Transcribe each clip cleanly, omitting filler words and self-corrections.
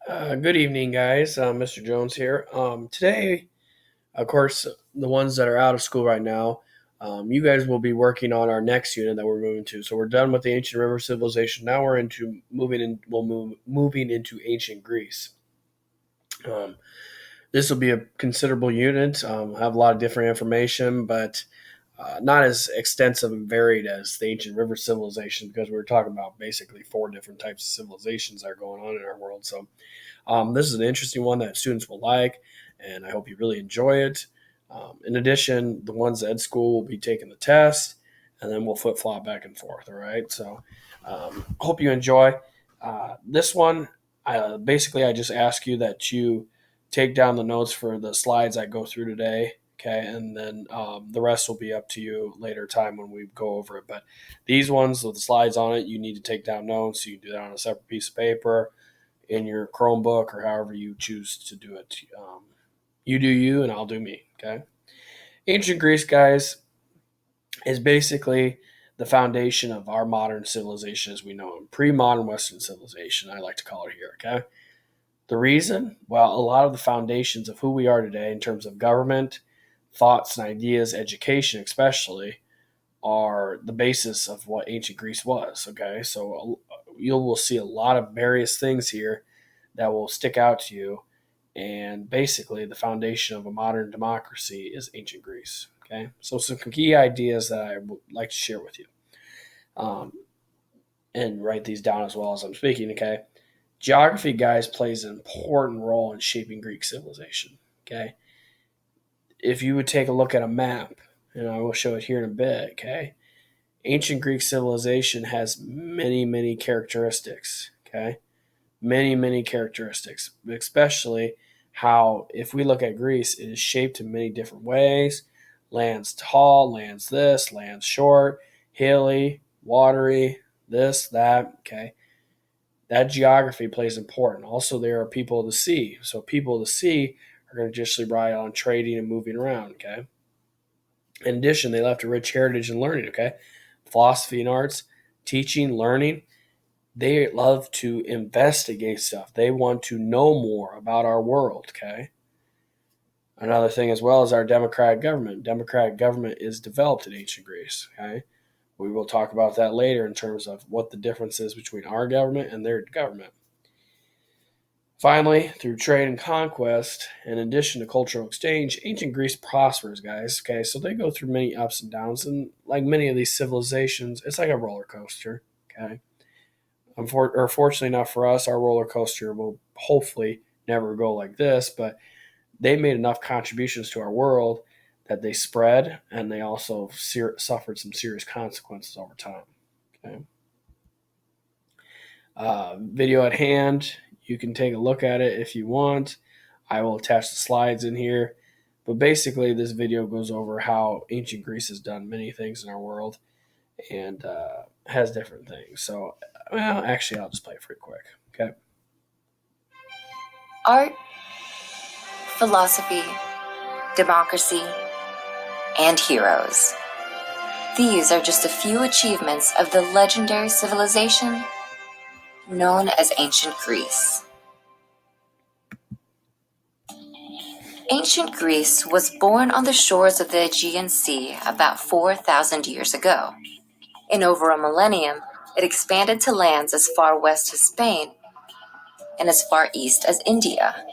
Good evening, guys. Mr. Jones here. Today, of course, the ones that are out of school right now, you guys will be working on our next unit that we're moving to. So we're done with the ancient river civilization. Now we're into moving in. We'll move moving into ancient Greece. Um, this will be a considerable unit. Have a lot of different information, but not as extensive and varied as the ancient river civilization because we're talking about basically four different types of civilizations that are going on in our world. So this is an interesting one that students will like, and I hope you really enjoy it. In addition, the ones at school will be taking the test, and then we'll flip flop back and forth. All right. So, hope you enjoy this one. Basically, I just ask you that you take down the notes for the slides I go through today. Okay, and then the rest will be up to you later time when we go over it. But these ones with the slides on it, you need to take down notes. You can do that on a separate piece of paper in your Chromebook or however you choose to do it. You do you, and I'll do me. Okay. Ancient Greece, guys, is basically the foundation of our modern civilization as we know it. Pre-modern Western civilization, I like to call it here. Okay. The reason, well, a lot of the foundations of who we are today in terms of government, thoughts and ideas, education, especially, are the basis of what ancient Greece was. Okay. So you will see a lot of various things here that will stick out to you. And basically, the foundation of a modern democracy is ancient Greece. Okay, so some key ideas that I would like to share with you, um, and write these down as well as I'm speaking. Okay, geography, guys, plays an important role in shaping Greek civilization. Okay, if you would take a look at a map, and I will show it here in a bit. Okay, ancient Greek civilization has many characteristics. Okay, many characteristics, especially how, if we look at Greece, it is shaped in many different ways. Lands tall, lands this, lands short, hilly, watery, this, that. Okay. That geography plays important. Also, there are people of the sea. So, people of the sea are going to just rely on trading and moving around. Okay. In addition, they left a rich heritage and learning. Okay. Philosophy and arts, teaching, learning, they love to investigate stuff. They want to know more about our world, okay? Another thing as well is our democratic government. Democratic government is developed in ancient Greece, okay? We will talk about that later in terms of what the difference is between our government and their government. Finally, through trade and conquest, in addition to cultural exchange, ancient Greece prospers, guys. Okay, so they go through many ups and downs, and like many of these civilizations, it's like a roller coaster. Okay, fortunately enough for us, our roller coaster will hopefully never go like this, but they made enough contributions to our world that they spread and they also suffered some serious consequences over time. Okay. Video at hand, you can take a look at it if you want. I will attach the slides in here. But basically, this video goes over how ancient Greece has done many things in our world and has different things. So, well, actually, I'll just play it for you quick. Okay. Art, philosophy, democracy, and heroes. These are just a few achievements of the legendary civilization known as ancient Greece. Ancient Greece was born on the shores of the Aegean Sea about 4,000 years ago. In over a millennium, it expanded to lands as far west as Spain and as far east as India.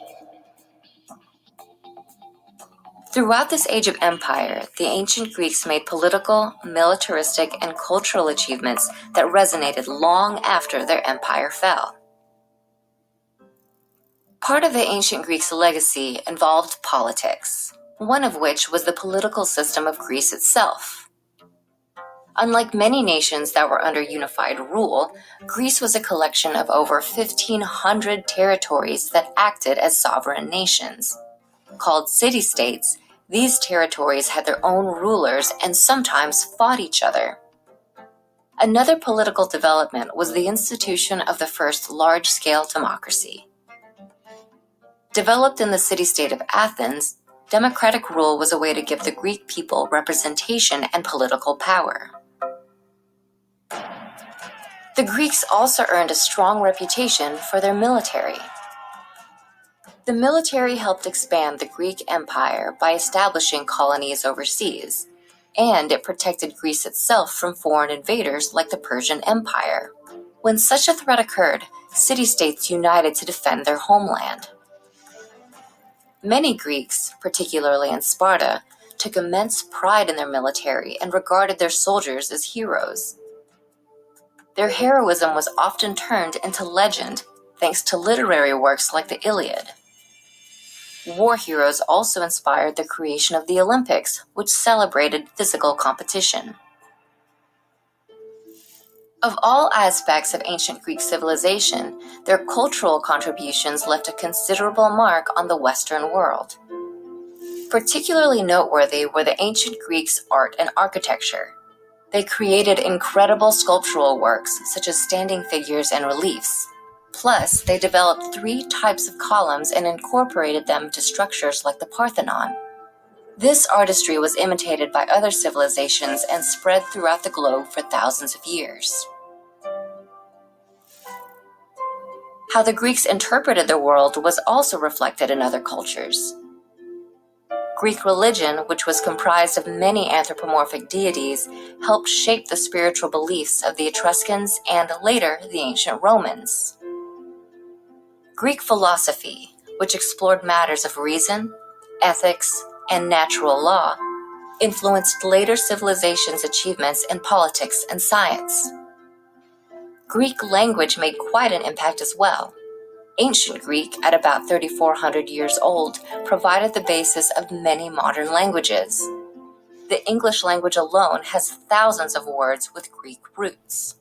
Throughout this age of empire, the ancient Greeks made political, militaristic, and cultural achievements that resonated long after their empire fell. Part of the ancient Greeks' legacy involved politics, one of which was the political system of Greece itself. Unlike many nations that were under unified rule, Greece was a collection of over 1,500 territories that acted as sovereign nations. Called city-states, these territories had their own rulers and sometimes fought each other. Another political development was the institution of the first large-scale democracy. Developed in the city-state of Athens, democratic rule was a way to give the Greek people representation and political power. The Greeks also earned a strong reputation for their military. The military helped expand the Greek Empire by establishing colonies overseas, and it protected Greece itself from foreign invaders like the Persian Empire. When such a threat occurred, city-states united to defend their homeland. Many Greeks, particularly in Sparta, took immense pride in their military and regarded their soldiers as heroes. Their heroism was often turned into legend thanks to literary works like the Iliad. War heroes also inspired the creation of the Olympics, which celebrated physical competition. Of all aspects of ancient Greek civilization, their cultural contributions left a considerable mark on the Western world. Particularly noteworthy were the ancient Greeks' art and architecture. They created incredible sculptural works, such as standing figures and reliefs. Plus, they developed 3 types of columns and incorporated them to structures like the Parthenon. This artistry was imitated by other civilizations and spread throughout the globe for thousands of years. How the Greeks interpreted the world was also reflected in other cultures. Greek religion, which was comprised of many anthropomorphic deities, helped shape the spiritual beliefs of the Etruscans and later the ancient Romans. Greek philosophy, which explored matters of reason, ethics, and natural law, influenced later civilizations' achievements in politics and science. Greek language made quite an impact as well. Ancient Greek, at about 3,400 years old, provided the basis of many modern languages. The English language alone has thousands of words with Greek roots.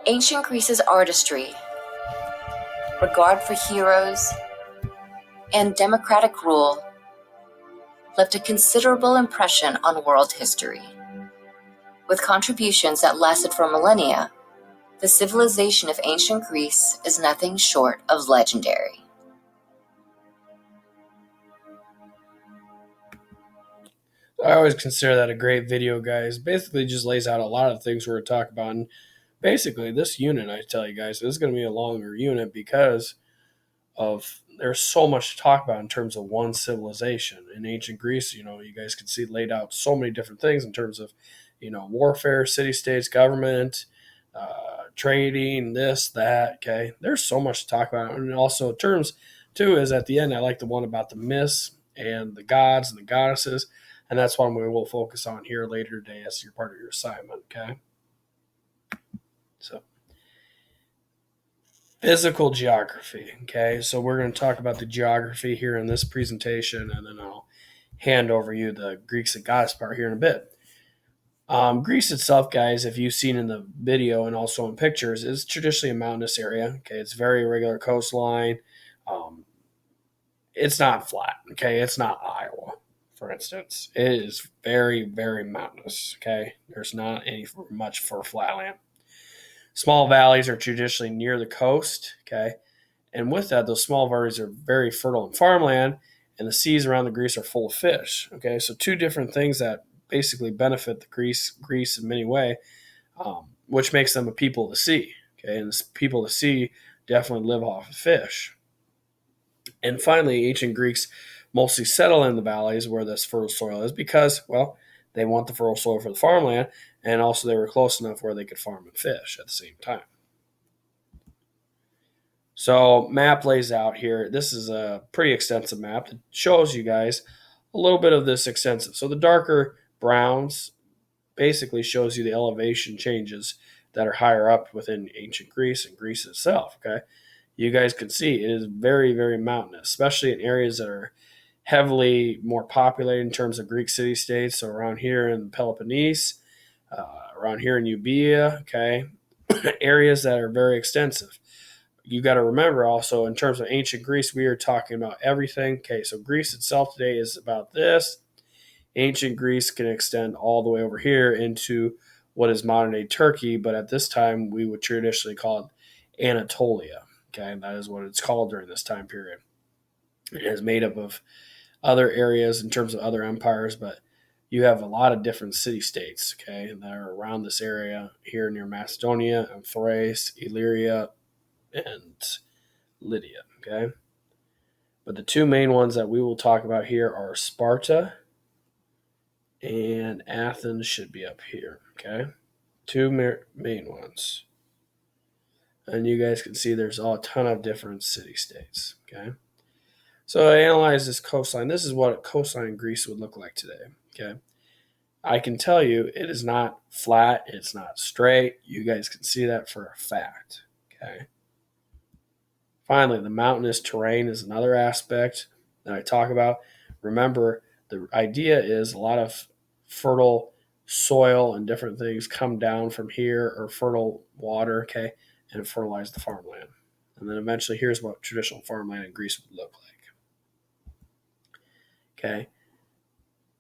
Ancient Greece's artistry, regard for heroes, and democratic rule left a considerable impression on world history. With contributions that lasted for millennia, the civilization of ancient Greece is nothing short of legendary. I always consider that a great video, guys. Basically, just lays out a lot of things we're going to talk about. And basically, this unit, I tell you guys, this is going to be a longer unit because of there's so much to talk about in terms of one civilization. In ancient Greece, you guys can see laid out so many different things in terms of, warfare, city states, government, trading, this, that. Okay. There's so much to talk about. And also, terms, too, is at the end, I like the one about the myths and the gods and the goddesses. And that's one we will focus on here later today as your part of your assignment. Okay. So, physical geography. Okay, so we're going to talk about the geography here in this presentation, and then I'll hand over you the Greeks and goddess part here in a bit. Greece itself, guys, if you've seen in the video and also in pictures, is traditionally a mountainous area. Okay, it's very irregular coastline. Um, it's not flat. Okay, it's not Iowa, for instance. It is very, very mountainous. Okay, there's not any much for flatland. Small valleys are traditionally near the coast, okay? And with that, those small valleys are very fertile in farmland, and the seas around the Greece are full of fish, okay? So two different things that basically benefit the Greece in many ways, which makes them a people of the sea, okay? And people of the sea definitely live off of fish. And finally, ancient Greeks mostly settle in the valleys where this fertile soil is because, well, they want the fertile soil for the farmland, and also they were close enough where they could farm and fish at the same time. So map lays out here. This is a pretty extensive map that shows you guys a little bit of this extensive. So the darker browns basically shows you the elevation changes that are higher up within ancient Greece and Greece itself. Okay, you guys can see it is very, very mountainous, especially in areas that are heavily more populated in terms of Greek city states. So around here in Peloponnese, around here in Euboea, okay, areas that are very extensive. You got to remember also in terms of ancient Greece, we are talking about everything. Okay, so Greece itself today is about this. Ancient Greece can extend all the way over here into what is modern day Turkey, but at this time we would traditionally call it Anatolia. Okay, and that is what it's called during this time period. It is made up of other areas in terms of other empires, but you have a lot of different city states, okay, that are around this area here near Macedonia and Thrace, Illyria, and Lydia, okay? But the two main ones that we will talk about here are Sparta and Athens should be up here, okay? Two main ones. And you guys can see there's a ton of different city-states, okay? So I analyzed this coastline. This is what a coastline in Greece would look like today, okay? I can tell you it is not flat, it's not straight. You guys can see that for a fact, okay? Finally, the mountainous terrain is another aspect that I talk about. Remember, the idea is a lot of fertile soil and different things come down from here, or fertile water, okay, and fertilize the farmland. And then eventually, here's what traditional farmland in Greece would look like. Okay,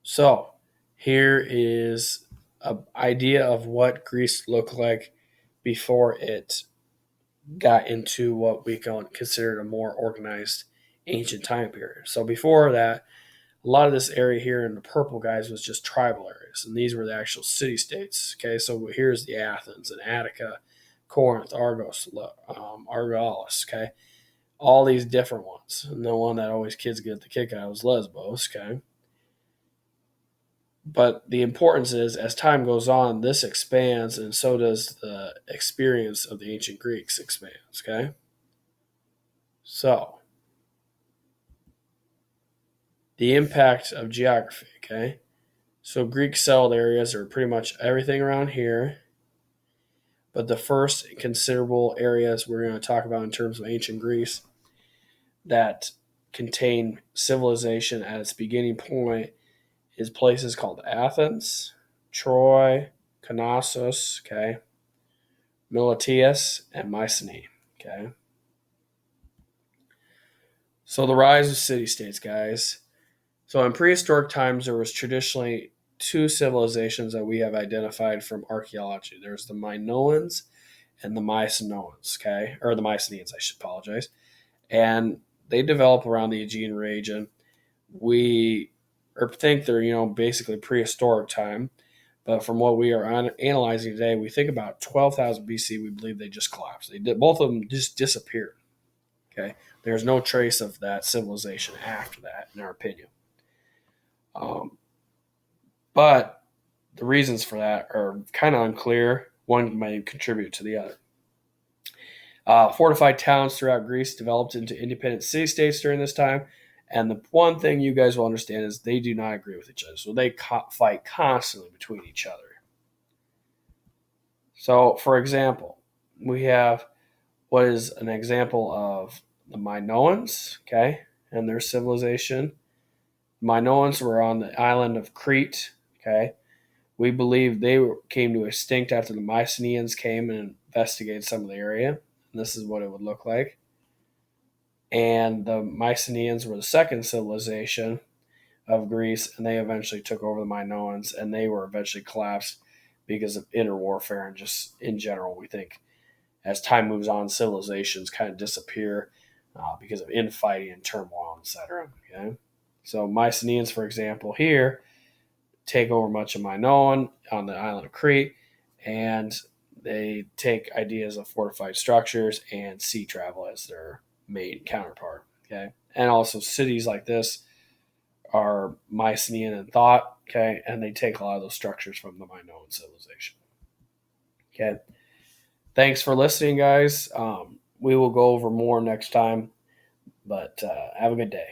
so here is an idea of what Greece looked like before it got into what we consider a more organized ancient time period. So before that, a lot of this area here in the purple, guys, was just tribal areas, and these were the actual city states. Okay, so here's the Athens and Attica, Corinth, Argos, Argolis. Okay, all these different ones, and the one that always kids get the kick out of was Lesbos. Okay, but the importance is, as time goes on, this expands, and so does the experience of the ancient Greeks expands. Okay, so the impact of geography. Okay, so Greek settled areas are pretty much everything around here. But the first considerable areas we're going to talk about in terms of ancient Greece that contain civilization at its beginning point is places called Athens, Troy, Knossos, okay, Miletus, and Mycenae, okay. So the rise of city-states, guys. So in prehistoric times, there was traditionally two civilizations that we have identified from archaeology. There's the Minoans and the Mycenaeans, okay, or the Mycenaeans, I should apologize, and they develop around the Aegean region. We think they're basically prehistoric time, but from what we are analyzing today, we think about 12,000 BC. We believe they just collapsed. They did, both of them just disappeared. Okay, there's no trace of that civilization after that, in our opinion. But the reasons for that are kind of unclear. One may contribute to the other. Fortified towns throughout Greece developed into independent city-states during this time. And the one thing you guys will understand is they do not agree with each other. So they fight constantly between each other. So, for example, we have what is an example of the Minoans, okay, and their civilization. Minoans were on the island of Crete, okay. We believe they came to extinct after the Mycenaeans came and investigated some of the area. And this is what it would look like. And the Mycenaeans were the second civilization of Greece, and they eventually took over the Minoans, and they were eventually collapsed because of inner warfare and just in general. We think as time moves on, civilizations kind of disappear because of infighting and turmoil, etc. Okay, so Mycenaeans, for example, here take over much of Minoan on the island of Crete, and they take ideas of fortified structures and sea travel as their main counterpart. Okay, and also cities like this are Mycenaean in thought. Okay, and they take a lot of those structures from the Minoan civilization. Okay, thanks for listening, guys. We will go over more next time, but have a good day.